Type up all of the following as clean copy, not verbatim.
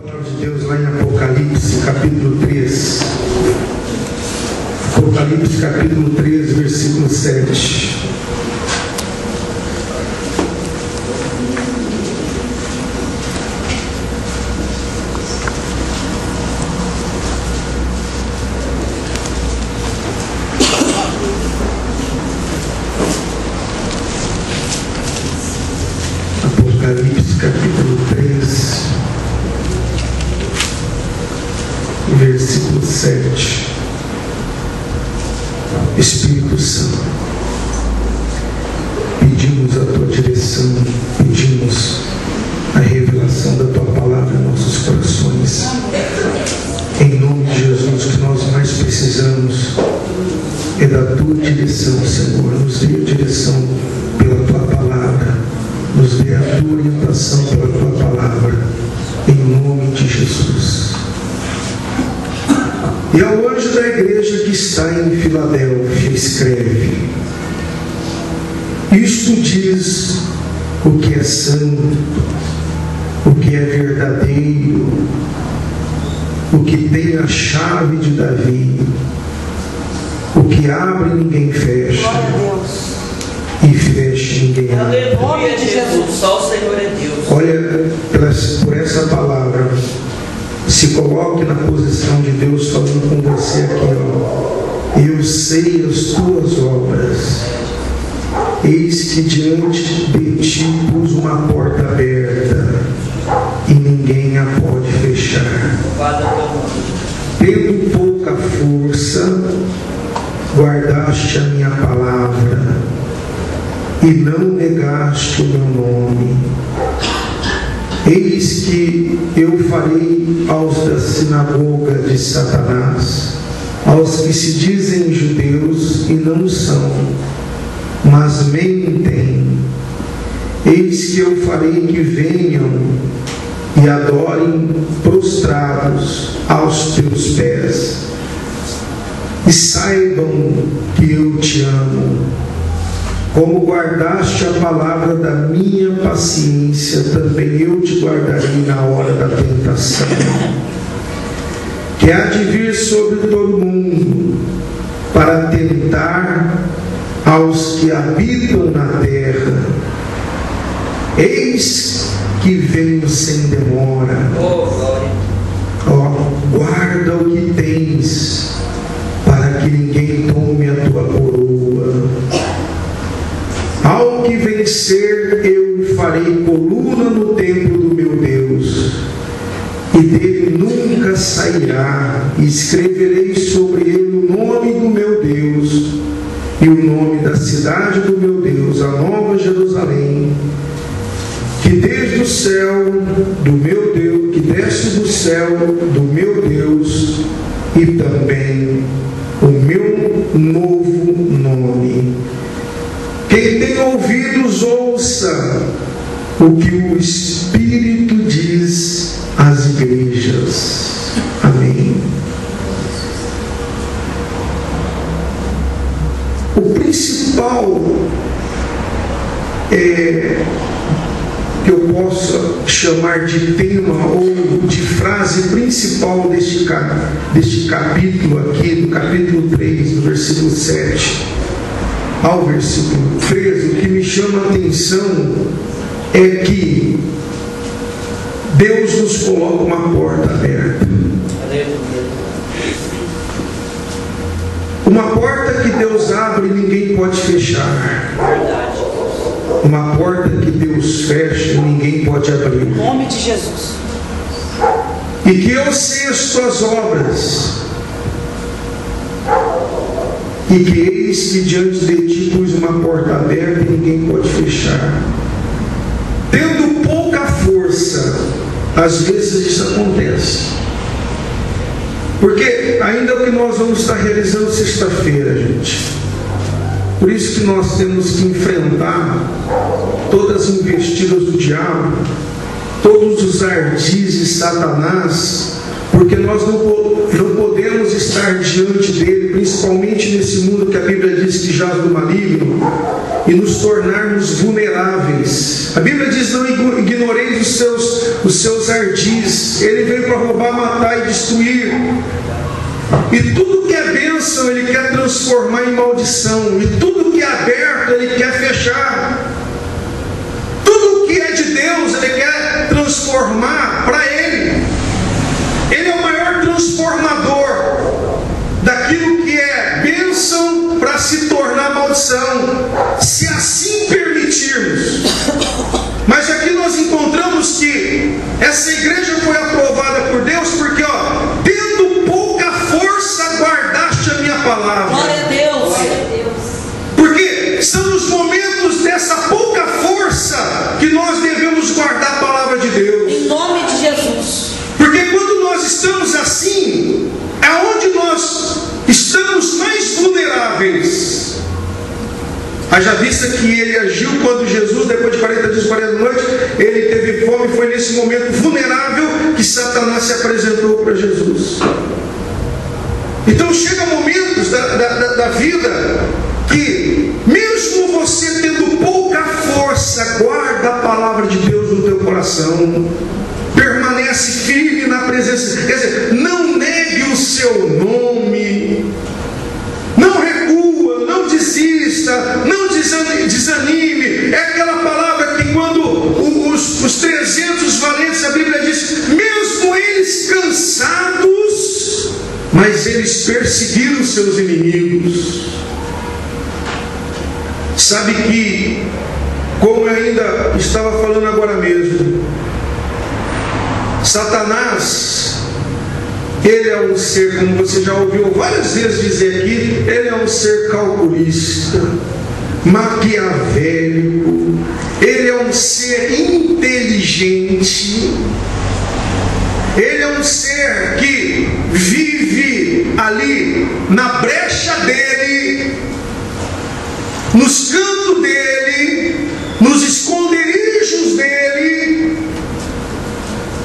palavra de Deus lá em Apocalipse, capítulo 3. Apocalipse, capítulo 3, versículo 7. Apocalipse, capítulo 3, versículo 7. Espírito Santo, pedimos a tua direção, pedimos a revelação da tua palavra em nossos corações. Em nome de Jesus, o que nós mais precisamos é da tua direção, Senhor. Nos dê a direção pela tua palavra, nos dê a tua orientação pela tua palavra, em nome de Jesus. E ao anjo da igreja que está em Filadélfia, escreve: isto diz o que é santo, o que é verdadeiro, o que tem a chave de Davi, o que abre e ninguém fecha, e fecha e ninguém abre. Aleluia, Jesus, só o Senhor é Deus. Olha, por essa palavra, se coloque na posição de Deus falando com você aqui, ó. Eu sei as tuas obras. Eis que diante de ti pus uma porta aberta e ninguém a pode fechar. Tendo pouca força, guardaste a minha palavra e não negaste o meu nome. Eis que eu farei aos da sinagoga de Satanás, aos que se dizem judeus e não são, mas mentem. Eis que eu farei que venham e adorem prostrados aos teus pés, e saibam que eu te amo. Como guardaste a palavra da minha paciência, também eu te guardarei na hora da tentação, que há de vir sobre todo mundo, para tentar aos que habitam na terra. Eis que venho sem demora. Guarda o que tens, para que ninguém tome a tua coroa. Ao que vencer, eu farei coluna no templo do meu Deus, e dele nunca sairá. E escreverei sobre ele o nome do meu Deus e o nome da cidade do meu Deus, a nova Jerusalém, que desde o céu do meu Deus, que desce do céu do meu Deus, e também o meu novo nome. Quem tem ouvidos, ouça o que o Espírito diz às igrejas. Amém. O principal que eu possa chamar de tema ou de frase principal deste capítulo aqui, do capítulo 3, do versículo 7 ao versículo 13, o que me chama a atenção é que Deus nos coloca uma porta aberta. Uma porta que Deus abre e ninguém pode fechar. Uma porta que Deus fecha e ninguém pode abrir. Em nome de Jesus. E que eu sei as tuas obras, e que eis que diante de ti pus uma porta aberta e ninguém pode fechar. Tendo pouca força, às vezes isso acontece. Porque ainda o que nós vamos estar realizando sexta-feira, gente. Por isso que nós temos que enfrentar todas as investidas do diabo, todos os ardis de Satanás, porque nós não podemos estar estar diante dele, principalmente nesse mundo que a Bíblia diz que jaz do maligno, e nos tornarmos vulneráveis. A Bíblia diz: não ignoreis os seus ardis. Ele veio para roubar, matar e destruir. E tudo que é bênção ele quer transformar em maldição, e tudo que é aberto ele quer fechar. Tudo que é de Deus ele quer transformar para ele. Ele é o maior transformador daquilo que é bênção para se tornar maldição, se assim permitirmos. Mas aqui nós encontramos que essa igreja foi aprovada por Deus porque, tendo pouca força, guardaste a minha palavra. Glória a Deus. Porque são nos momentos dessa pouca força que nós devemos guardar a palavra de Deus. Em nome de Jesus. Porque quando nós estamos assim, é onde nós estamos mais vulneráveis. Haja vista que ele agiu quando Jesus, depois de 40 dias e 40 noites, ele teve fome, e foi nesse momento vulnerável que Satanás se apresentou para Jesus. Então chega momentos da vida que, mesmo você tendo pouca força, guarda a palavra de Deus no teu coração, permanece firme na presença, quer dizer, não negue o seu nome, não recua, não desista, não desanime. É aquela palavra que quando os 300 valentes, a Bíblia diz, mesmo eles cansados, mas eles perseguiram seus inimigos. Sabe que, como eu ainda estava falando agora mesmo, Satanás, ele é um ser, como você já ouviu várias vezes dizer aqui, ele é um ser calculista, maquiavélico, ele é um ser inteligente, ele é um ser que vive ali na brecha dele, nos cantos dele, nos esconderijos dele,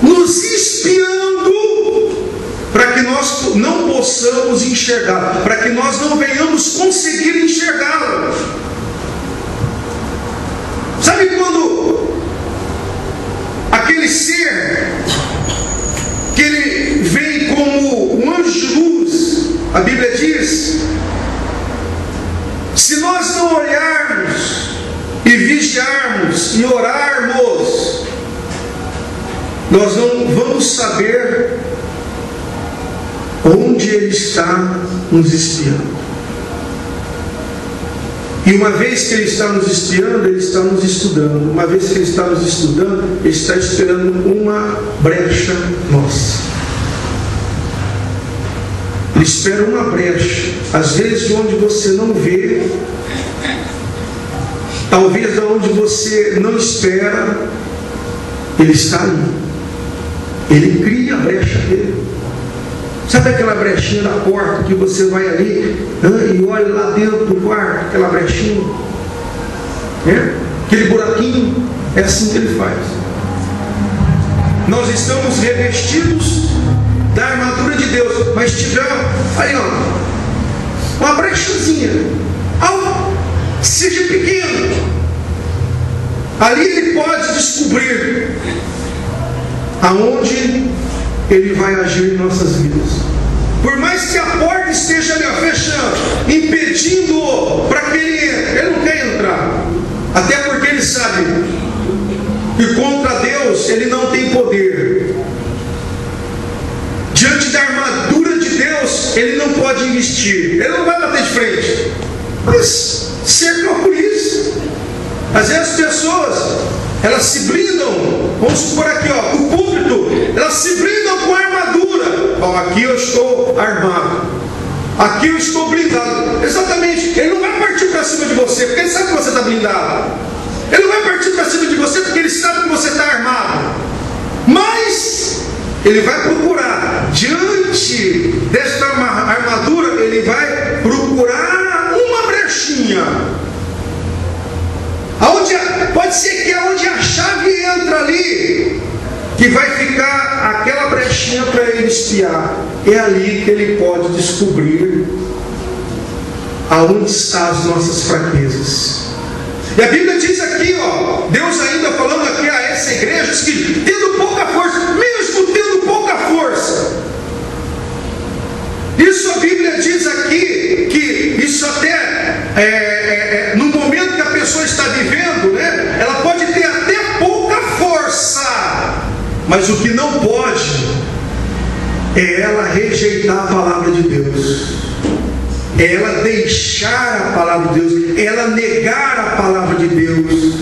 nos espiando, para que nós não possamos enxergar, para que nós não venhamos conseguir enxergá-lo. Sabe quando aquele ser que ele vem como um anjo de luz, a Bíblia diz, se nós não olharmos e vigiarmos e orarmos, nós não vamos saber onde ele está nos espiando. E uma vez que ele está nos espiando, ele está nos estudando. Uma vez que ele está nos estudando, ele está esperando uma brecha nossa. Ele espera uma brecha, às vezes de onde você não vê, talvez de onde você não espera, ele está ali. Ele cria a brecha dele. Sabe aquela brechinha da porta que você vai ali e olha lá dentro do quarto, aquela brechinha? Aquele buraquinho, é assim que ele faz. Nós estamos revestidos da armadura de Deus, mas tivemos aí, uma brechazinha, seja pequeno, ali ele pode descobrir aonde ele vai agir em nossas vidas. Por mais que a porta esteja ali fechando, impedindo-o para que ele entre, ele não quer entrar, até porque ele sabe que contra Deus ele não tem poder. Diante da armadura de Deus ele não pode investir, ele não vai bater de frente, mas cerca por isso. Às vezes as pessoas, elas se blindam, vamos supor aqui, o púlpito, elas se blindam com a armadura. Aqui eu estou armado, aqui eu estou blindado. Exatamente, ele não vai partir para cima de você, porque ele sabe que você está blindado. Ele não vai partir para cima de você, porque ele sabe que você está armado. Mas ele vai procurar, diante desta armadura, ele vai procurar uma brechinha. Pode ser que aonde a chave entra ali, que vai ficar aquela brechinha para ele espiar. negociar. É ali que ele pode descobrir aonde estão as nossas fraquezas. E a Bíblia diz aqui, ó, Deus ainda falando aqui a essa igreja, diz que tendo pouca força, mesmo tendo pouca força, isso a Bíblia diz aqui, que isso até, no momento que a pessoa está vivendo, né, ela pode ter até pouca força, mas o que não pode é ela rejeitar a palavra de Deus, é ela deixar a palavra de Deus, é ela negar a palavra de Deus,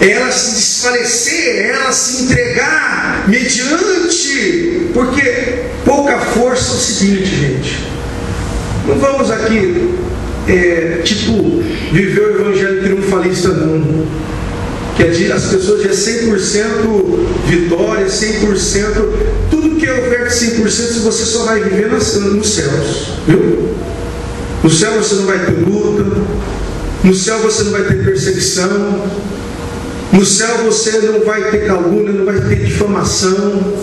é ela se desfalecer, é ela se entregar mediante, porque pouca força é o seguinte, gente, não vamos aqui viver o evangelho triunfalista não, que as pessoas já é 100% vitória, 100%, tudo que houver de 100% você só vai viver nos céus, viu? No céu você não vai ter luta, no céu você não vai ter perseguição, no céu você não vai ter calúnia, não vai ter difamação,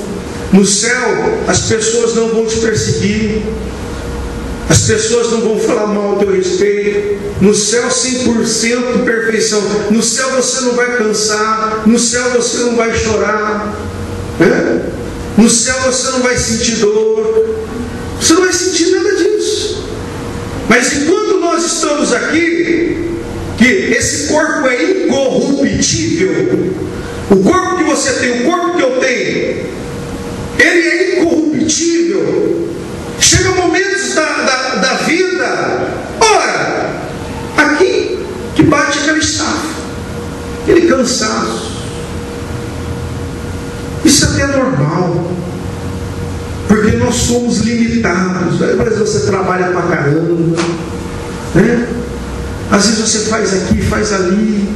no céu as pessoas não vão te perseguir, as pessoas não vão falar mal a teu respeito. No céu 100% perfeição. No céu você não vai cansar. No céu você não vai chorar, né? No céu você não vai sentir dor. Você não vai sentir nada disso. Mas enquanto nós estamos aqui, que esse corpo é incorruptível, o corpo que você tem, o corpo que eu tenho, ele é incorruptível. Chega momentos da vida, ora, aqui, que bate aquela estafa, aquele cansaço. Isso até é normal, porque nós somos limitados. Às vezes você trabalha pra caramba, né? Às vezes você faz aqui, faz ali,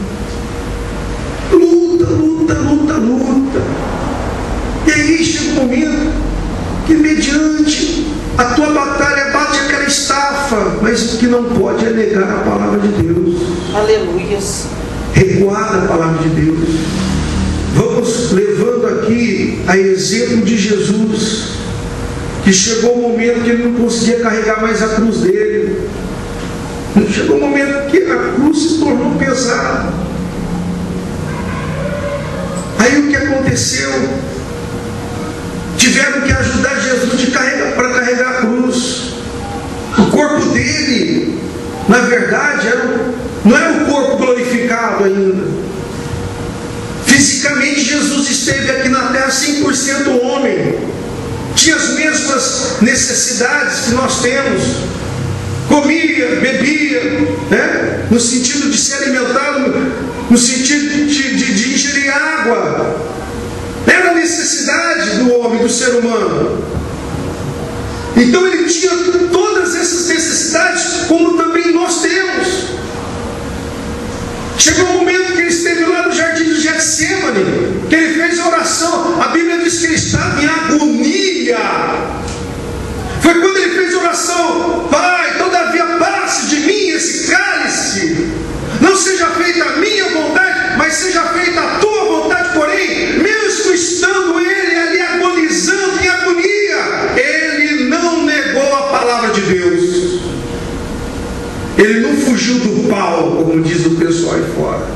luta. E aí chega um momento que mediante a tua batalha bate aquela estafa, mas o que não pode é negar a palavra de Deus. Aleluias. Recuar da palavra de Deus. Vamos levando aqui a exemplo de Jesus, que chegou um momento que ele não conseguia carregar mais a cruz dele. Chegou um momento que a cruz se tornou pesada. Aí o que aconteceu? Tiveram que ajudar Jesus para carregar a cruz. O corpo dele, na verdade, não era o corpo glorificado ainda. Fisicamente, Jesus esteve aqui na terra 100% homem. Tinha as mesmas necessidades que nós temos. Comia, bebia, né? No sentido de se alimentar, no sentido de ingerir água. Era a necessidade do homem, do ser humano. Então ele tinha todas essas necessidades, como também nós temos. Chegou um momento que ele esteve lá no jardim de Getsêmani, que ele fez a oração. A Bíblia diz que ele estava em agonia. Foi quando ele fez a oração: Pai, todavia passe de mim esse cálice. Não seja feita a minha vontade, mas seja feita a tua vontade. Porém, mesmo estando ele ali agonizando em agonia, ele não negou a palavra de Deus. Ele não fugiu do pau, como diz o pessoal aí fora.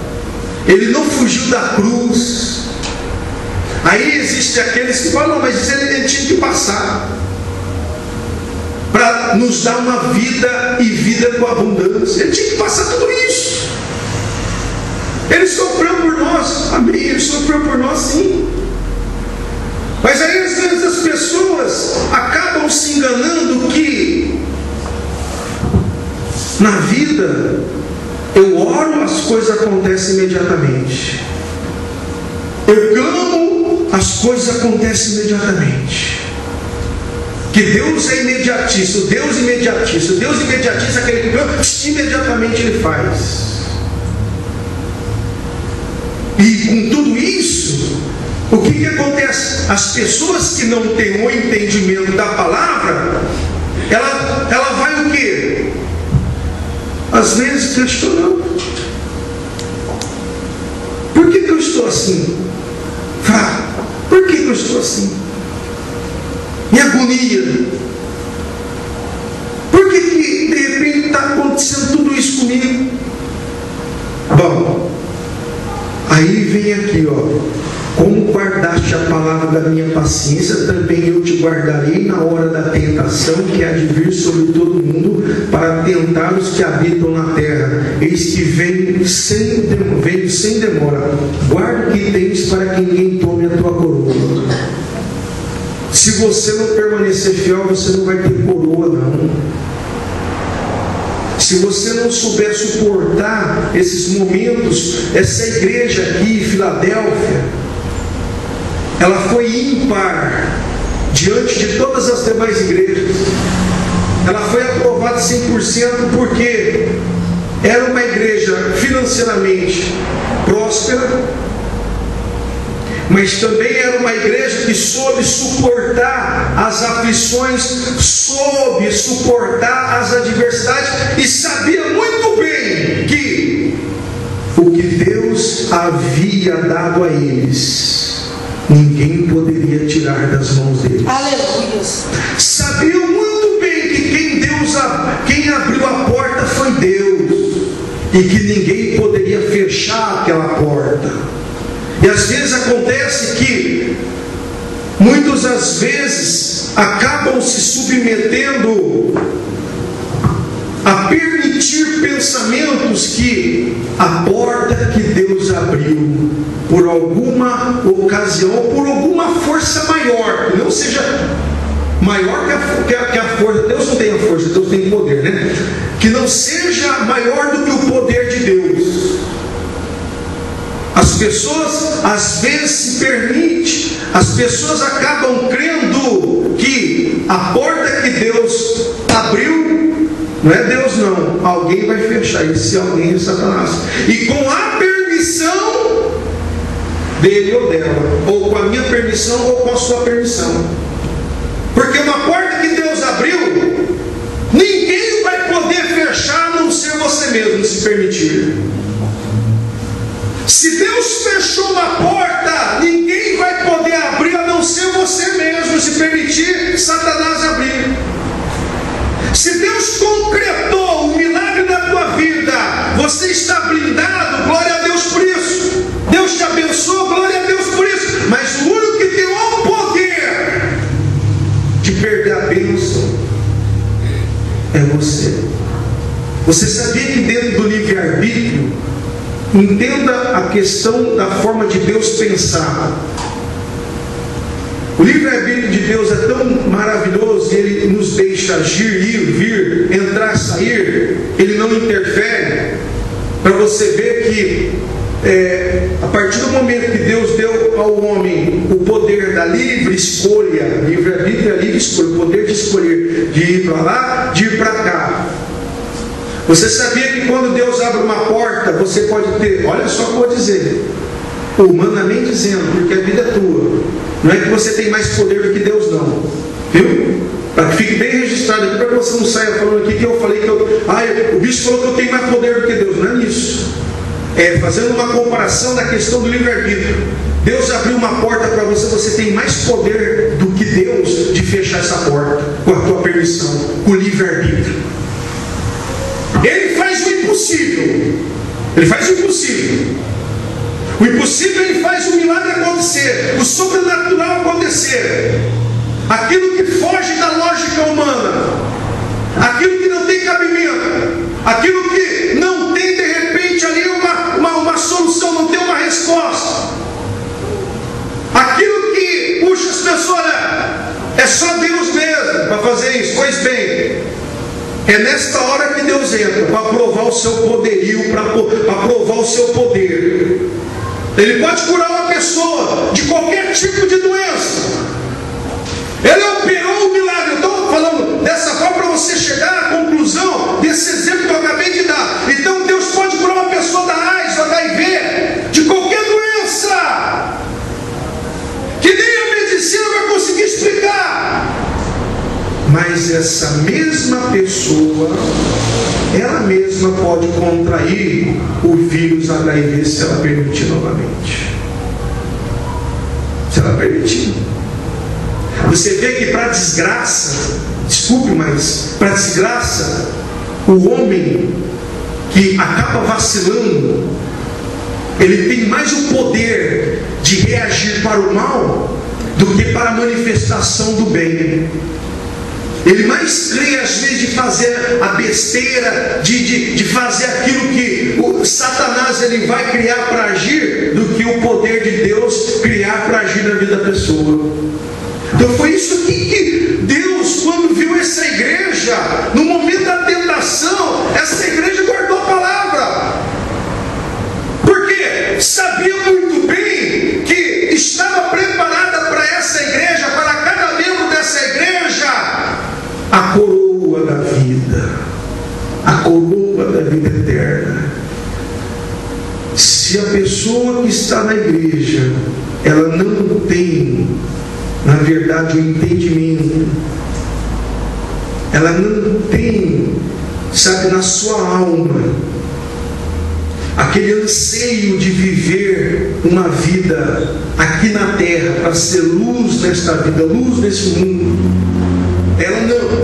Ele não fugiu da cruz. Aí existem aqueles que falam: não, mas ele tinha que passar para nos dar uma vida e vida com abundância. Ele tinha que passar tudo isso. Ele sofreu por nós, amém, ele sofreu por nós sim. Mas aí às vezes as pessoas acabam se enganando que na vida eu oro, as coisas acontecem imediatamente. Eu clamo, as coisas acontecem imediatamente. Que Deus é imediatista, o Deus imediatista, aquele que clama, imediatamente ele faz. E com tudo isso, o que acontece? As pessoas que não têm o entendimento da palavra, ela vai o quê? Às vezes questionando: por que eu estou assim? Por que eu estou assim? em agonia. Por que de repente está acontecendo tudo isso comigo? Bom, aí vem aqui, como guardaste a palavra da minha paciência, também eu te guardarei na hora da tentação que há de vir sobre todo mundo, para tentar os que habitam na terra. Eis que venho sem demora. Guarda o que tens, para que ninguém tome a tua coroa. Se você não permanecer fiel, você não vai ter coroa, não. Se você não souber suportar esses momentos, essa igreja aqui em Filadélfia, ela foi ímpar diante de todas as demais igrejas. Ela foi aprovada 100% porque era uma igreja financeiramente próspera, mas também era uma igreja que soube suportar as aflições, soube suportar as adversidades e sabia muito bem que o que Deus havia dado a eles, ninguém poderia tirar das mãos deles. Aleluia. Sabiam muito bem que quem abriu a porta foi Deus e que ninguém poderia fechar aquela porta. E às vezes acontece que muitas das vezes acabam se submetendo a permitir pensamentos que a porta que Deus abriu por alguma ocasião, por alguma força maior, que não seja maior que a força. Deus não tem a força, Deus tem poder, né? Que não seja maior do que o poder de Deus. As pessoas às vezes se permitem, as pessoas acabam crendo que a porta que Deus abriu, não é Deus não, alguém vai fechar, e se alguém é Satanás, e com a permissão dele ou dela, ou com a minha permissão ou com a sua permissão, porque uma porta que Deus abriu, ninguém vai poder fechar a não ser você mesmo, se permitir. Se Deus fechou uma porta, ninguém vai poder abrir a não ser você mesmo, se permitir Satanás abrir. Se Deus concretou o milagre da tua vida, você está blindado, glória a Deus por isso. Deus te abençoa, glória a Deus por isso. Mas o único que tem o poder de perder a bênção é você. Você sabia que dentro do livre-arbítrio, entenda a questão da forma de Deus pensar. O livre-arbítrio de Deus é tão maravilhoso, ele nos deixa agir, ir, vir, entrar, sair, ele não interfere, para você ver que a partir do momento que Deus deu ao homem o poder da livre escolha, livre-arbítrio é livre escolha, o poder de escolher, de ir para lá, de ir para cá. Você sabia que quando Deus abre uma porta, você pode ter, olha só o que eu vou dizer, humanamente dizendo, porque a vida é tua, não é que você tem mais poder do que Deus não, viu? Para que fique bem registrado aqui, para que você não saia falando aqui que eu falei que o bicho falou que eu tenho mais poder do que Deus, não é isso. É fazendo uma comparação da questão do livre-arbítrio. Deus abriu uma porta para você, você tem mais poder do que Deus de fechar essa porta, com a tua permissão, com o livre-arbítrio. Ele faz o impossível. Ele faz o impossível. O impossível ele faz o milagre acontecer, o sobrenatural acontecer. Aquilo que foge da lógica humana, aquilo que não tem cabimento, aquilo que não tem de repente ali uma solução, não tem uma resposta, aquilo que puxa as pessoas, é só Deus mesmo para fazer isso. Pois bem, é nesta hora que Deus entra para provar o seu poderio, para provar o seu poder. Ele pode curar uma pessoa de qualquer tipo de doença. Ele operou o milagre. Eu estou falando dessa forma para você chegar à conclusão desse exemplo que eu acabei de dar. Então Deus pode curar uma pessoa da AIDS, da HIV, de qualquer doença que nem a medicina vai conseguir explicar. Mas essa mesma pessoa, ela mesma pode contrair o vírus HIV se ela permitir novamente. Se ela permitir. Você vê que para desgraça, desculpe, mas para desgraça, o homem que acaba vacilando, ele tem mais o poder de reagir para o mal do que para a manifestação do bem. Ele mais crê às vezes de fazer a besteira, de fazer aquilo que o Satanás ele vai criar para agir, do que o poder de Deus criar para agir na vida da pessoa. Então foi isso que Deus, quando viu essa igreja, no momento da tentação, essa igreja guardou a palavra. Porque sabia muito bem que estava preparada para essa igreja, para cada membro dessa igreja, a coroa da vida, a coroa da vida eterna. Se a pessoa que está na igreja, ela não tem, na verdade, o entendimento, ela não tem, sabe, na sua alma, aquele anseio de viver uma vida aqui na terra, para ser luz nesta vida, luz nesse mundo,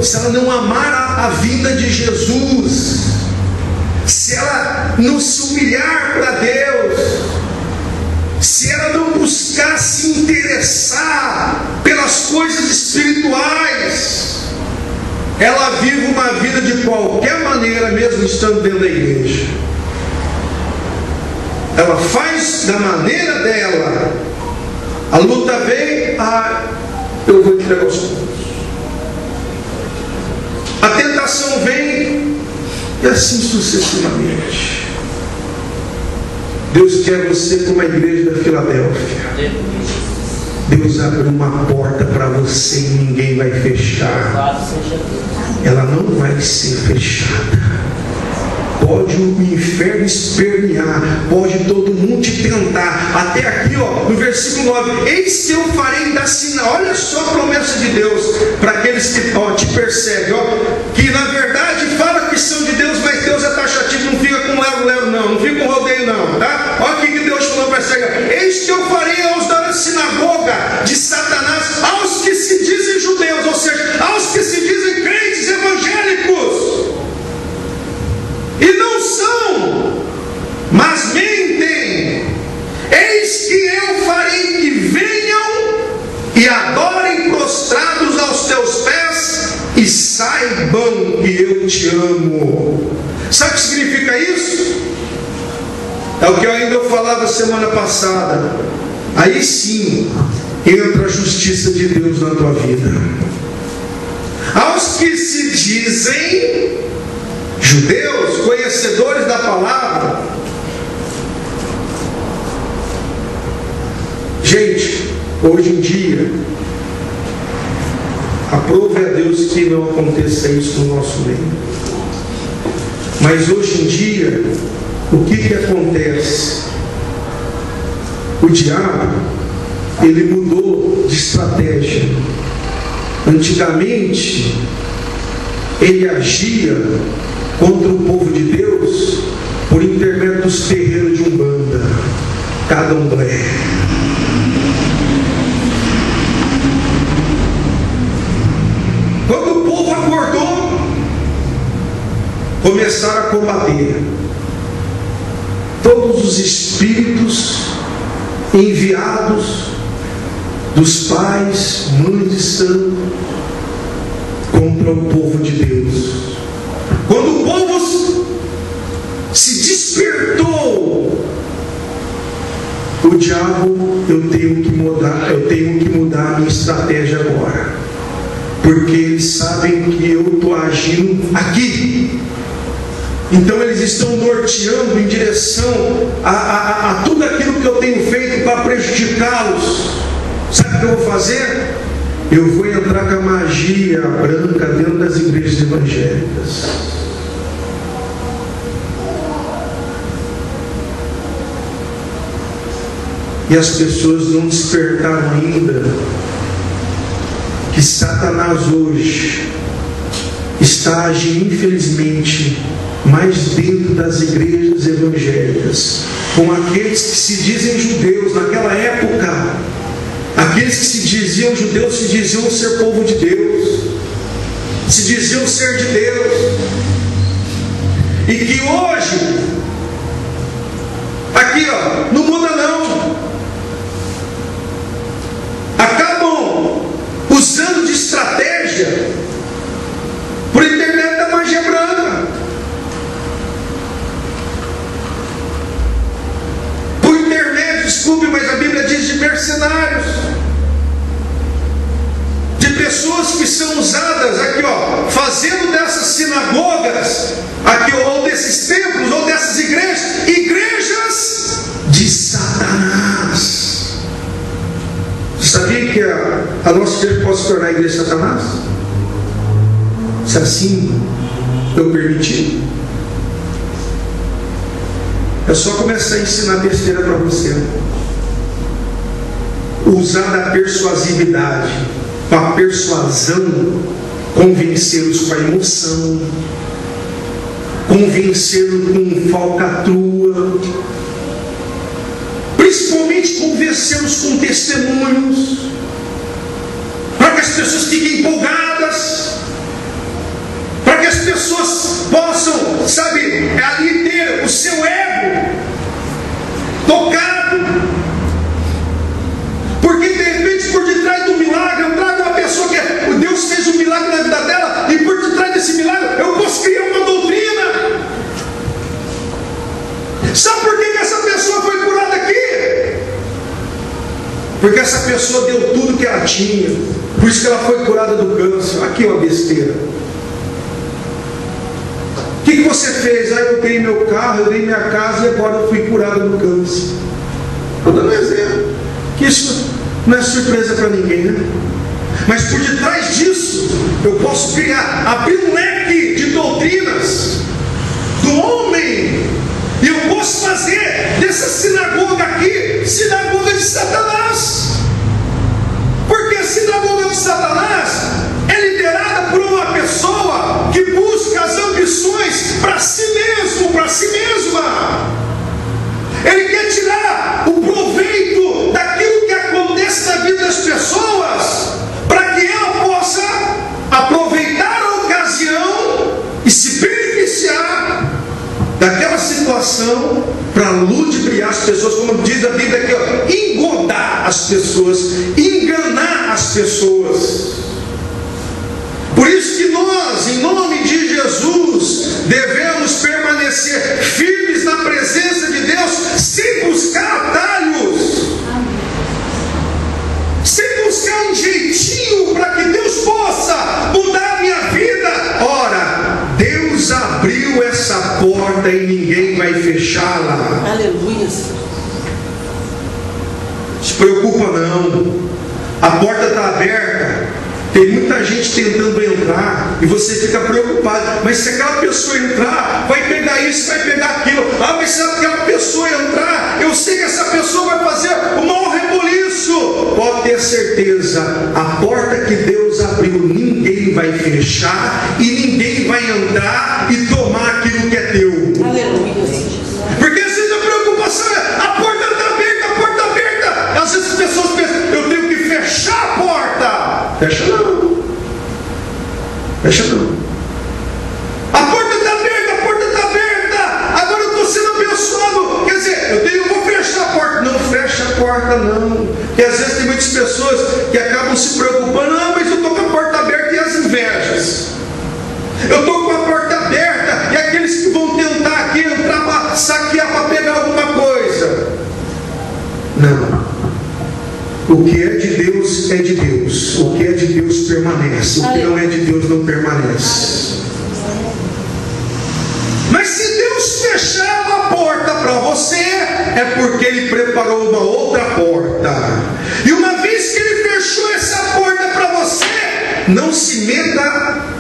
se ela não amar a vinda de Jesus, se ela não se humilhar para Deus, se ela não buscar se interessar pelas coisas espirituais, ela vive uma vida de qualquer maneira, mesmo estando dentro da igreja. Ela faz da maneira dela. A luta vem, eu vou entregar os pontos. A tentação vem, e assim sucessivamente. Deus quer você como a igreja da Filadélfia. Deus abre uma porta para você e ninguém vai fechar. Ela não vai ser fechada. Pode o inferno espernear, pode todo mundo te tentar. Até aqui, no versículo 9: eis que eu farei dar sinal. Olha só a promessa de Deus para aqueles que te perseguem, que na verdade fala que são de Deus, mas Deus é taxativo, não fica com lero-lero não fica com rodeio não, tá? Olha o que Deus falou para essa: eis que eu farei aos da sinagoga de Satanás, aos que se dizem judeus, ou seja, aos que se dizem crentes evangélicos, e não são, mas mentem. Eis que eu farei que venham e adorem prostrados aos teus pés, e saibam que eu te amo. Sabe o que significa isso? É o que eu ainda falava semana passada. Aí sim entra a justiça de Deus na tua vida. Aos que se dizem judeus, conhecedores da palavra. Gente, hoje em dia, aprove a Deus que não aconteça isso no nosso meio. Mas hoje em dia, o que acontece? O diabo, ele mudou de estratégia. Antigamente, ele agia contra o povo de Deus por intermédio dos terreiros de Umbanda, Candomblé. Quando o povo acordou, começaram a combater todos os espíritos enviados dos pais, mães de santo contra o povo de Deus. Quando o povo se despertou, o diabo, eu tenho que mudar a minha estratégia agora, porque eles sabem que eu estou agindo aqui. Então eles estão norteando em direção a tudo aquilo que eu tenho feito para prejudicá-los. Sabe o que eu vou fazer? Eu vou entrar com a magia branca dentro das igrejas evangélicas. E as pessoas não despertaram ainda que Satanás hoje está agindo, infelizmente, mais dentro das igrejas evangélicas, com aqueles que se dizem judeus. Naquela época Aqueles que se diziam judeus se diziam ser povo de Deus, se diziam ser de Deus, e que hoje, aqui ó, não muda não, acabam usando de estratégia por intermédio da magia branca, por intermédio, desculpe, mas a Bíblia diz de mercenários, de pessoas que são usadas aqui ó, fazendo dessas sinagogas aqui, ou desses templos, ou dessas igrejas de Satanás. Você sabia que a nossa igreja pode se tornar a igreja de Satanás? Se assim eu permitir, é só começar a ensinar besteira para você, usar da persuasividade, com a persuasão, convencê-los com a emoção, convencê-los com falcatrua, principalmente convencê-los com testemunhos, para que as pessoas fiquem empolgadas, para que as pessoas possam, sabe, ali ter o seu ego tocado, porque de repente por detrás do milagre eu trago uma pessoa que Deus fez um milagre na vida dela, e por detrás desse milagre eu posso criar uma doutrina. Sabe por que essa pessoa foi curada aqui? Porque essa pessoa deu tudo que ela tinha, por isso que ela foi curada do câncer. Aqui é uma besteira. O que você fez? Eu dei meu carro, eu dei minha casa e agora eu fui curado do câncer. Estou dando um exemplo, que isso não é surpresa para ninguém, né? Mas por detrás disso eu posso criar, abrir um leque de doutrinas do homem, e eu posso fazer dessa sinagoga aqui sinagoga de Satanás, porque a sinagoga de Satanás é liderada por uma pessoa que busca as ambições para si mesmo, para si mesma. Ele quer tirar o proveito daquilo que acontece na vida das pessoas, para que ela possa aproveitar a ocasião e se beneficiar daquela situação para ludibriar as pessoas, como diz a Bíblia aqui, ó, engodar as pessoas, enganar as pessoas. Por isso que nós, em nome de Jesus, devemos permanecer firmes na presença de Deus, sem buscar atalhos, sem buscar um jeitinho para que Deus possa mudar a minha vida. Ora, Deus abriu essa porta e ninguém vai fechá-la. Aleluia. Se preocupa não, a porta está aberta, tem muita gente tentando entrar e você fica preocupado, mas se aquela pessoa entrar, vai pegar isso, vai pegar aquilo. Mas se aquela pessoa entrar, eu sei que essa pessoa vai fazer o maior reboliço. Pode ter certeza, a porta que Deus abriu, ninguém vai fechar e ninguém vai entrar e tomar aquilo que é teu. Aleluia. Porque às vezes a preocupação é: a porta está aberta, a porta está aberta. Às vezes as pessoas pensam: eu tenho que fechar a porta. Fecha não. Fecha não. A porta está aberta, a porta está aberta. Agora eu estou sendo abençoado. Quer dizer, eu vou fechar a porta. Não fecha a porta não. Porque às vezes tem muitas pessoas que acabam se preocupando: mas eu estou com a porta aberta, e as invejas. Eu estou com a porta aberta, e aqueles que vão tentar aqui entrar para saquear, para pegar alguma coisa. Não. O que é de Deus é de Deus. O que é de Deus permanece. O que não é de Deus não permanece. Mas se Deus fechar uma porta para você, é porque Ele preparou uma outra porta. E uma vez que Ele fechou essa porta para você, não se meta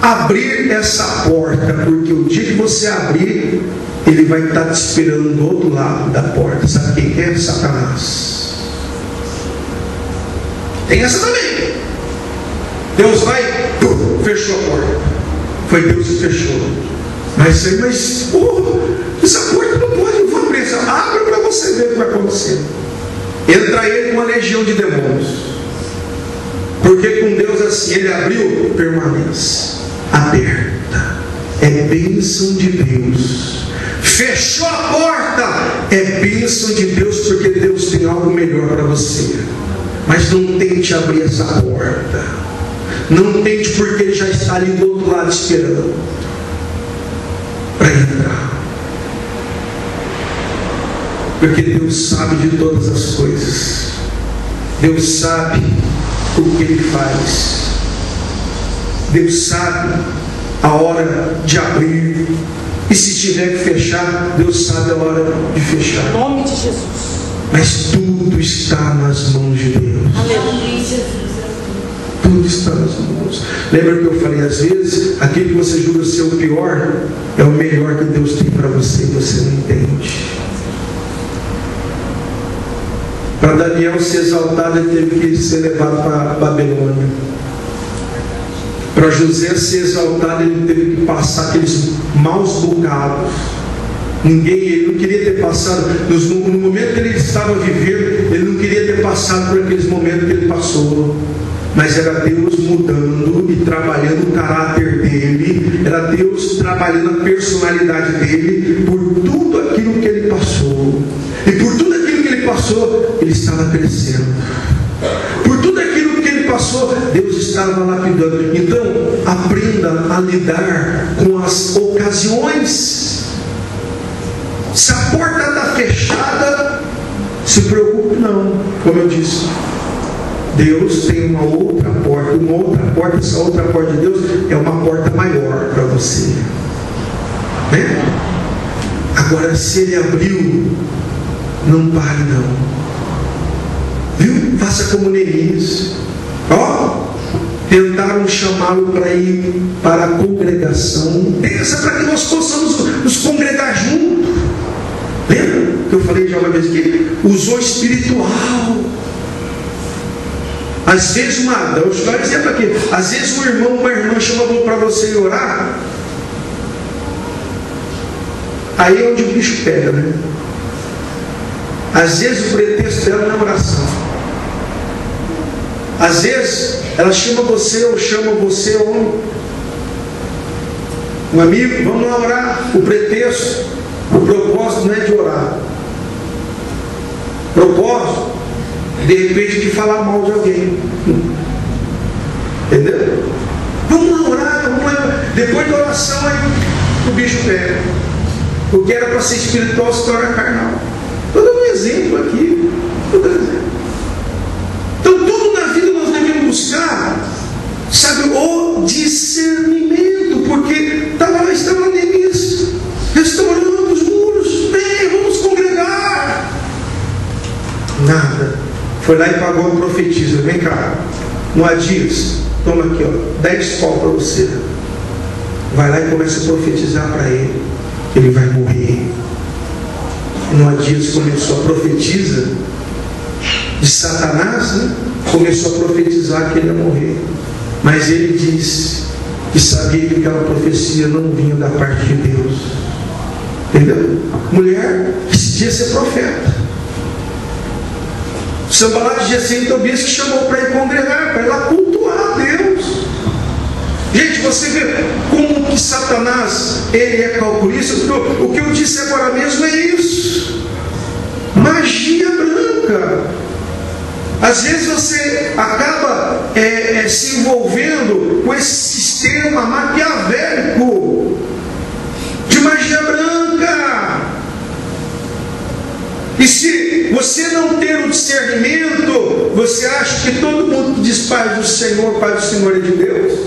a abrir essa porta, porque o dia que você abrir, Ele vai estar te esperando do outro lado da porta. Sabe quem é? Satanás. Tem essa também. Deus vai, fechou a porta. Foi Deus que fechou. Mas essa porta não pode, eu vou abrir. Abra para você ver o que vai acontecer. Entra ele com uma legião de demônios. Porque com Deus assim, Ele abriu, permanece aberta. É bênção de Deus. Fechou a porta, é bênção de Deus, porque Deus tem algo melhor para você. Mas não tente abrir essa porta. Não tente, porque Ele já está ali do outro lado esperando para entrar. Porque Deus sabe de todas as coisas. Deus sabe o que Ele faz. Deus sabe a hora de abrir. E se tiver que fechar, Deus sabe a hora de fechar. Em nome de Jesus. Mas tudo está nas mãos de Deus. Aleluia, Jesus. Tudo está nas mãos. Lembra que eu falei, às vezes, aquilo que você julga ser o pior, é o melhor que Deus tem para você e você não entende. Para Daniel ser exaltado, ele teve que ser levado para Babilônia. Para José ser exaltado, ele teve que passar aqueles maus bocados. Ele não queria ter passado, no momento que ele estava vivendo, ele não queria ter passado por aqueles momentos que ele passou. Mas era Deus mudando e trabalhando o caráter dele, era Deus trabalhando a personalidade dele, por tudo aquilo que ele passou. E por tudo aquilo que ele passou, ele estava crescendo. Por tudo aquilo que ele passou, Deus estava lapidando. Então, aprenda a lidar com as ocasiões. Se a porta está fechada, se preocupe não. Como eu disse, Deus tem uma outra porta, essa outra porta de Deus é uma porta maior para você, né? Agora, se Ele abriu, não pare não, viu? Faça como Neemias. Tentaram chamá-lo para ir para a congregação. Pensa para que nós possamos nos congregar juntos. Lembra que eu falei já uma vez aqui? Usou espiritual. Às vezes vou dar um exemplo aqui. Às vezes um irmão, uma irmã chama para você ir orar. Aí é onde o bicho pega, né? Às vezes o pretexto dela é oração. Às vezes ela chama você ou chama você um amigo, vamos lá orar. O pretexto, o propósito não é de orar. Propósito, de repente, de falar mal de alguém. Entendeu? Vamos lá orar, vamos lá. Depois da oração aí o bicho pega. O que era para ser espiritual se torna carnal. Estou dando um exemplo aqui. Então tudo na vida nós devemos buscar, sabe, o discernimento, porque estava lá Neemias restaurando os muros. Vem, vamos congregar. Nada. Foi lá e pagou a profetisa. Vem cá, Moadias, toma aqui, 10 pau para você. Vai lá e começa a profetizar para ele. Ele vai morrer. E Moadias começou a profetizar de Satanás, né? Começou a profetizar que ele ia morrer. Mas ele disse que sabia que aquela profecia não vinha da parte de Deus. Entendeu? Mulher decidia ser profeta. Sambalat de Gesem e Tobias que chamou para ir congregar, para ir lá cultuar a Deus. Gente, você vê como que Satanás, ele é calculista. O que eu disse agora mesmo é isso. Magia branca. Às vezes você acaba se envolvendo com esse sistema maquiavélico de magia branca. E se você não ter o discernimento, você acha que todo mundo que diz Pai do Senhor é de Deus?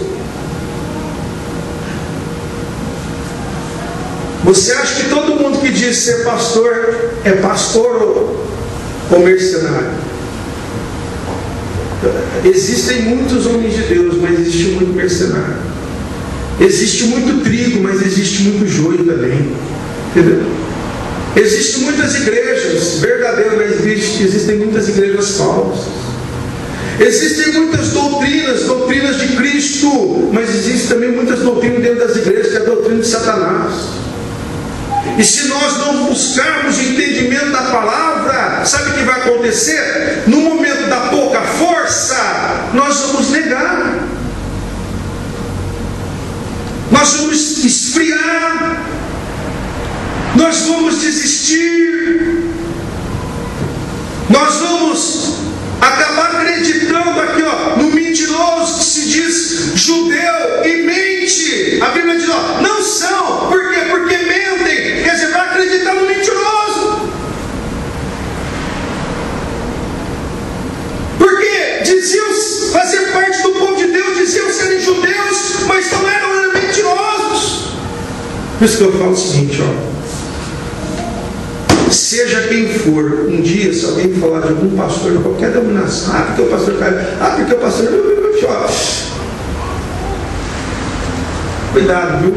Você acha que todo mundo que diz ser pastor é pastor ou mercenário? Existem muitos homens de Deus, mas existe muito mercenário. Existe muito trigo, mas existe muito joio também. Entendeu? Existem muitas igrejas verdadeiras, mas existem muitas igrejas falsas. Existem muitas doutrinas de Cristo, mas existem também muitas doutrinas dentro das igrejas, que é a doutrina de Satanás. E se nós não buscarmos o entendimento da palavra, sabe o que vai acontecer? No momento da pouca força, nós vamos negar, nós vamos esfriar, nós vamos desistir, nós vamos acabar acreditando aqui, no mentiroso que se diz judeu e mente. A Bíblia diz, não são. Por quê? Porque mentem. Quer dizer, vai acreditar no mentiroso. Porque diziam fazer parte do povo de Deus, diziam serem judeus, mas não eram mentirosos. Por isso que eu falo o seguinte, seja quem for, um dia, se alguém falar de algum pastor de qualquer denominação, porque o pastor caiu, porque o pastor. Cuidado, viu?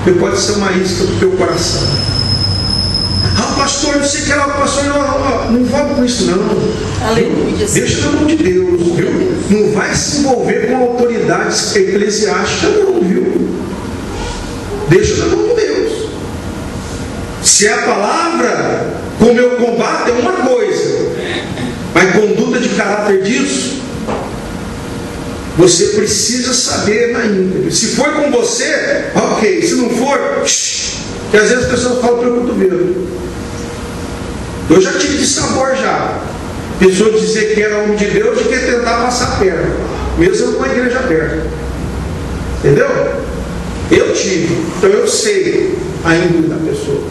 Porque pode ser uma isca do teu coração. Pastor, não sei o que era, pastor, não vale com isso, não. Aleluia. Deixa na mão de Deus, viu? Não vai se envolver com autoridades eclesiásticas, não, viu? Deixa na mão de Deus. Se é a palavra, como eu combato, é uma coisa, mas conduta de caráter disso, você precisa saber na íntegra. Se for com você, ok. Se não for, que às vezes as pessoas falam pelo cotovelo. Eu já tive de sabor já. Pessoa dizer que era homem de Deus e quer tentar passar perto, mesmo com a igreja aberta. Entendeu? Eu tive, então eu sei a índole da pessoa.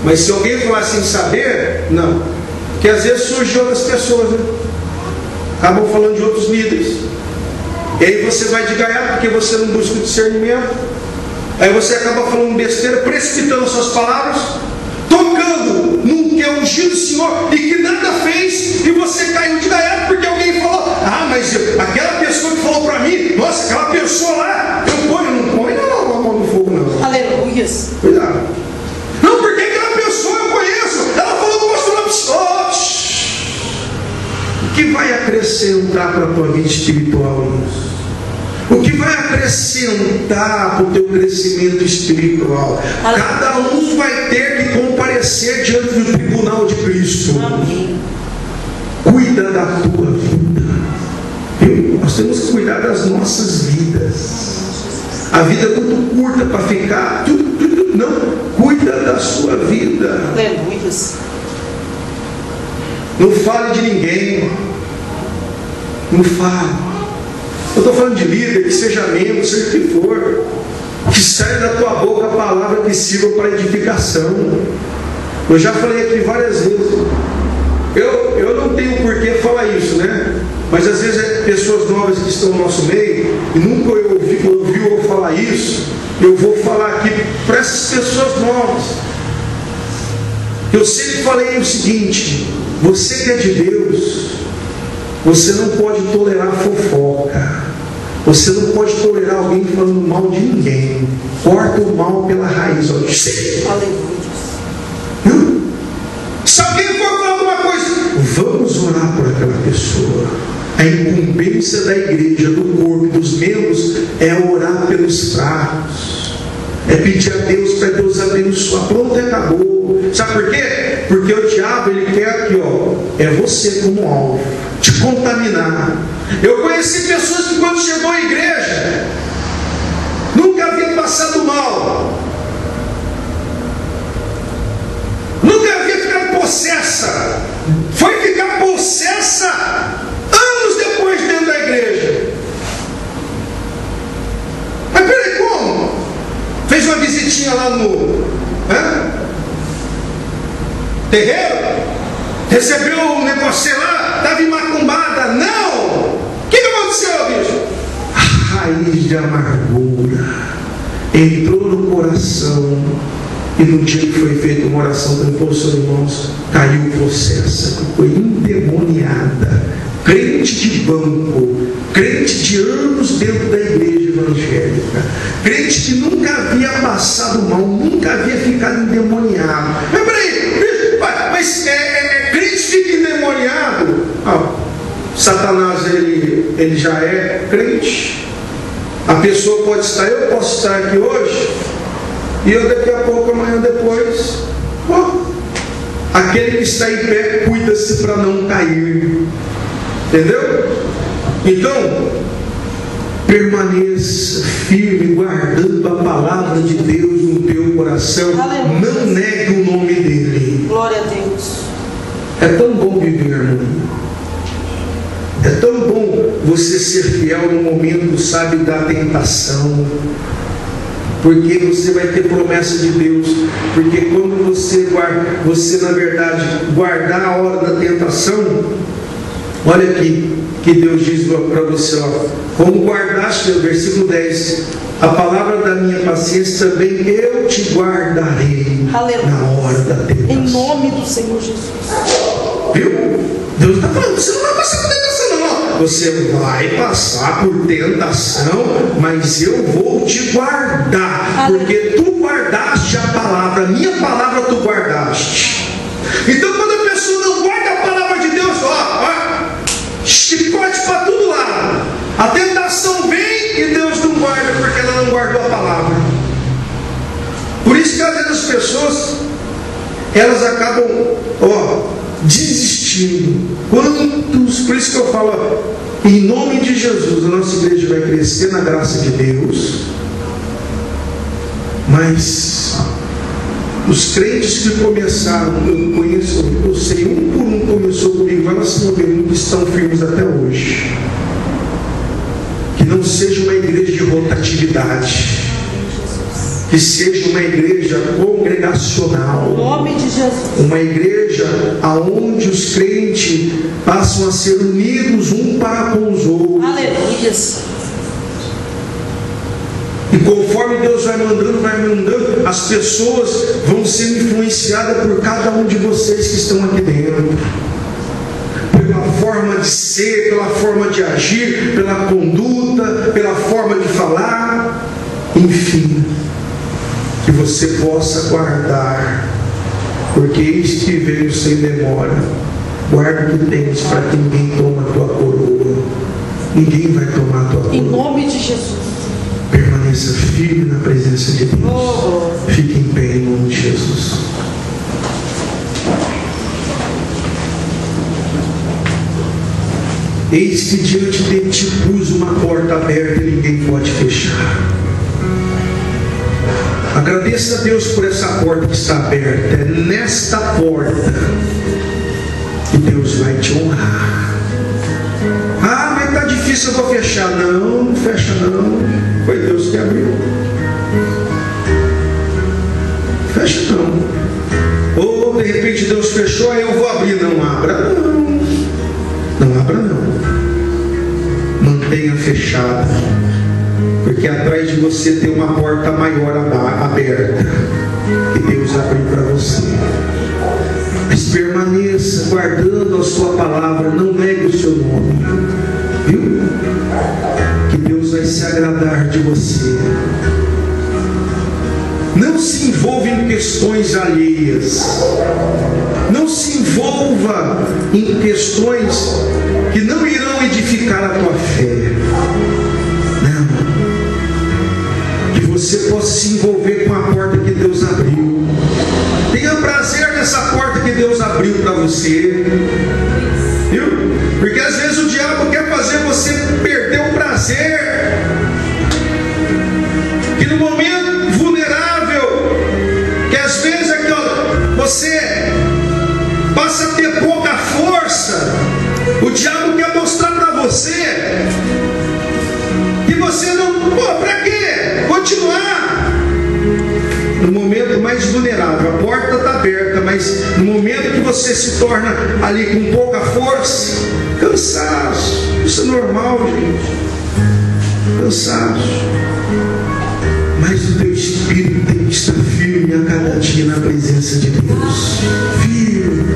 Mas se alguém falar sem saber, não. Porque às vezes surgem outras pessoas, né? Acabam falando de outros líderes. E aí você vai de gaiato porque você não busca o discernimento. Aí você acaba falando besteira, precipitando suas palavras, tocando num que é ungido do Senhor e que nada fez, e você caiu de gaiato porque alguém falou, mas aquela pessoa que falou para mim, nossa, aquela pessoa lá, eu ponho, não põe não a mão no fogo não. Aleluia. Cuidado. Não, porque aquela pessoa eu conheço, ela falou do pastor. O que vai acrescentar para a tua vida espiritual isso? O que vai acrescentar para o teu crescimento espiritual? Cada um vai ter que comparecer diante do tribunal de Cristo. Amém. Cuida da tua vida. Nós temos que cuidar das nossas vidas. A vida é muito curta para ficar. Não, cuida da sua vida. Aleluia. Não fale de ninguém. Não fale. Eu estou falando de líder, que seja membro, seja o que for. Que saia da tua boca a palavra que sirva para edificação. Eu já falei aqui várias vezes. Eu não tenho por que falar isso, né? Mas às vezes pessoas novas que estão no nosso meio e nunca ouviu falar isso, eu vou falar aqui para essas pessoas novas. Eu sempre falei o seguinte: você que é de Deus, você não pode tolerar fofoca, você não pode tolerar alguém falando mal de ninguém. Corta o mal pela raiz. Aleluia. Se alguém for falar alguma coisa, vamos orar por aquela pessoa. A incumbência da igreja, do corpo, dos membros é orar pelos fracos, é pedir a Deus para Deus abençoar. Pronto, acabou. Sabe por quê? Porque o diabo, ele quer aqui, é você como alvo, te contaminar. Eu conheci pessoas que quando chegou à igreja nunca haviam passado mal, nunca havia ficado possessa, foi ficar possessa anos depois dentro da igreja. Mas peraí, como? Fez uma visitinha lá no terreiro, recebeu um negócio lá, estava macumbada. Não! O que aconteceu, bicho? A raiz de amargura entrou no coração, e no dia que foi feita uma oração da imposição de mãos, caiu possessa, foi endemoniada, crente de banco, crente de anos dentro da igreja evangélica, crente que nunca havia passado mal, nunca havia ficado endemoniado. Mas peraí, mas crente fica endemoniado? Satanás ele já é crente. A pessoa pode estar, eu posso estar aqui hoje, e eu daqui a pouco, amanhã depois, aquele que está em pé, cuida-se para não cair. Entendeu? Então, permaneça firme, guardando a palavra de Deus no teu coração. Aleluia. Não negue o nome dele. Glória a Deus. É tão bom viver, irmão. É tão bom você ser fiel no momento, sabe, da tentação. Porque você vai ter promessa de Deus. Porque quando você na verdade guardar a hora da tentação, olha aqui que Deus diz para você, ó, como guardaste, o versículo 10, a palavra da minha paciência também eu te guardarei. Aleluia. Na hora da tentação. Em nome do Senhor Jesus. Viu? Deus está falando, você não vai passar por tentação, não. Você vai passar por tentação, mas eu vou te guardar. Porque tu guardaste a palavra, a minha palavra tu guardaste. Então quando a pessoa não guarda a palavra de Deus, chicote para todo lado. A tentação vem e Deus não guarda, porque ela não guardou a palavra. Por isso que às vezes as pessoas, elas acabam, desistindo. Por isso que eu falo, em nome de Jesus, a nossa igreja vai crescer na graça de Deus. Mas os crentes que começaram, eu sei, um por um começou comigo, vai lá se mover, que estão firmes até hoje. Que não seja uma igreja de rotatividade, que seja uma igreja congregacional. Em nome de Jesus. Uma igreja onde os crentes passam a ser unidos um para com os outros. Aleluia. E conforme Deus vai mandando, as pessoas vão ser influenciadas por cada um de vocês que estão aqui dentro. Pela forma de ser, pela forma de agir, pela conduta, pela forma de falar. Enfim, que você possa guardar, porque eis que veio sem demora. Guarda o que tens, para que ninguém tome a tua coroa. Ninguém vai tomar a tua coroa. Em nome de Jesus. Permaneça firme na presença de Deus. Fique em pé em nome de Jesus. Eis que diante de ti pus uma porta aberta e ninguém pode fechar. Agradeça a Deus por essa porta que está aberta. É nesta porta que Deus vai te honrar. Mas está difícil, eu vou fechar. Não fecha não. Foi Deus que abriu. Fecha não. Ou de repente Deus fechou, aí eu vou abrir. Não abra não. Não abra não. Mantenha fechada. Porque atrás de você tem uma porta maior aberta, que Deus abriu para você. Mas permaneça guardando a sua palavra, não negue o seu nome. Viu? Que Deus vai se agradar de você. Não se envolva em questões alheias. Não se envolva em questões que não irão edificar a tua fé. Não. Que você possa se envolver com a porta que Deus abriu. Tenha prazer nessa porta que Deus abriu para você. Viu? Porque às vezes o diabo quer fazer você perder o prazer. Que no momento vulnerável, que às vezes aqui, você passa a ter pouca força, o diabo quer mostrar para você que você não, para quê? Continuar. No momento mais vulnerável, a porta está aberta, mas no momento que você se torna ali com pouca força, cansaço, isso é normal, gente, cansaço. Mas o teu espírito tem que estar firme a cada dia na presença de Deus. Firme.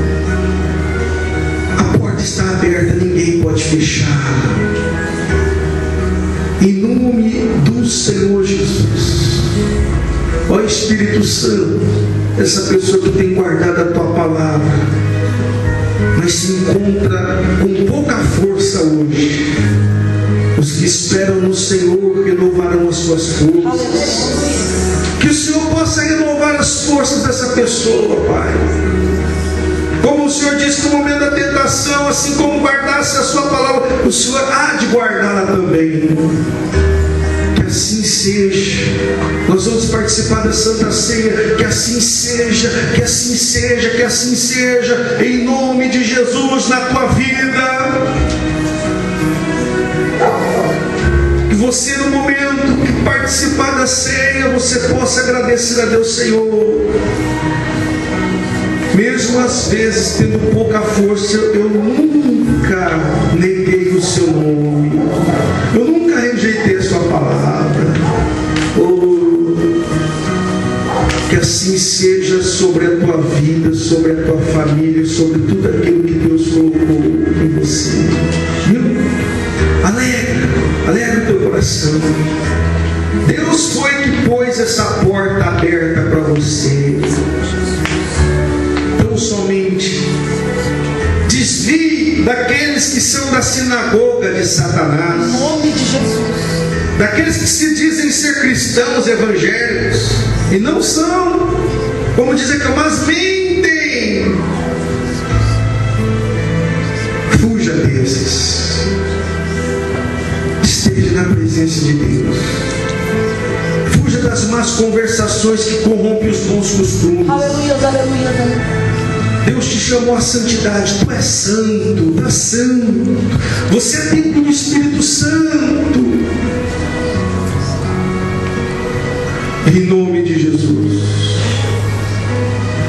A porta está aberta, ninguém pode fechar. Em nome do Senhor Jesus. Ó Espírito Santo, essa pessoa que tem guardado a tua palavra, mas se encontra com pouca força hoje. Os que esperam no Senhor renovarão as suas forças. Que o Senhor possa renovar as forças dessa pessoa, Pai. Como o Senhor disse no momento da tentação, assim como guardasse a sua palavra, o Senhor há de guardá-la também. Que assim seja. Nós vamos participar da Santa Ceia. Que assim seja, que assim seja, que assim seja, em nome de Jesus na tua vida. Que você, no momento que participar da ceia, você possa agradecer a Deus. Senhor, mesmo às vezes tendo pouca força, eu nunca neguei o seu nome, eu nunca rejeitei a sua palavra. Que assim seja sobre a tua vida, sobre a tua família, sobre tudo aquilo que Deus colocou em você. Viu? Alegra o teu coração. Deus foi que pôs essa porta aberta para você. Então somente desvie daqueles que são da sinagoga de Satanás. Em nome de Jesus. Daqueles que se dizem ser cristãos evangélicos e não são, como diz aqui, mas mentem. Fuja desses. Esteja na presença de Deus. Fuja das más conversações que corrompem os bons costumes. Aleluia, aleluia, aleluia. Deus te chamou à santidade. Tu és santo, tu és santo. Você é templo do Espírito Santo. Em nome de Jesus.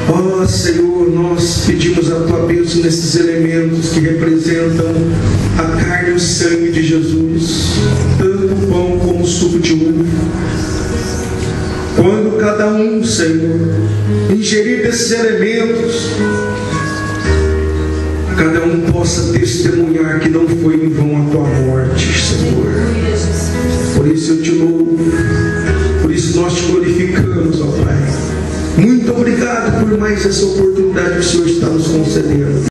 Ó Senhor, nós pedimos a tua bênção nesses elementos que representam a carne e o sangue de Jesus, tanto o pão como o suco de uva. Quando cada um, Senhor, ingerir desses elementos, cada um possa testemunhar que não foi em vão a tua morte, Senhor. Por isso eu te louvo, por isso nós te glorificamos, ó Pai. Muito obrigado por mais essa oportunidade que o Senhor está nos concedendo.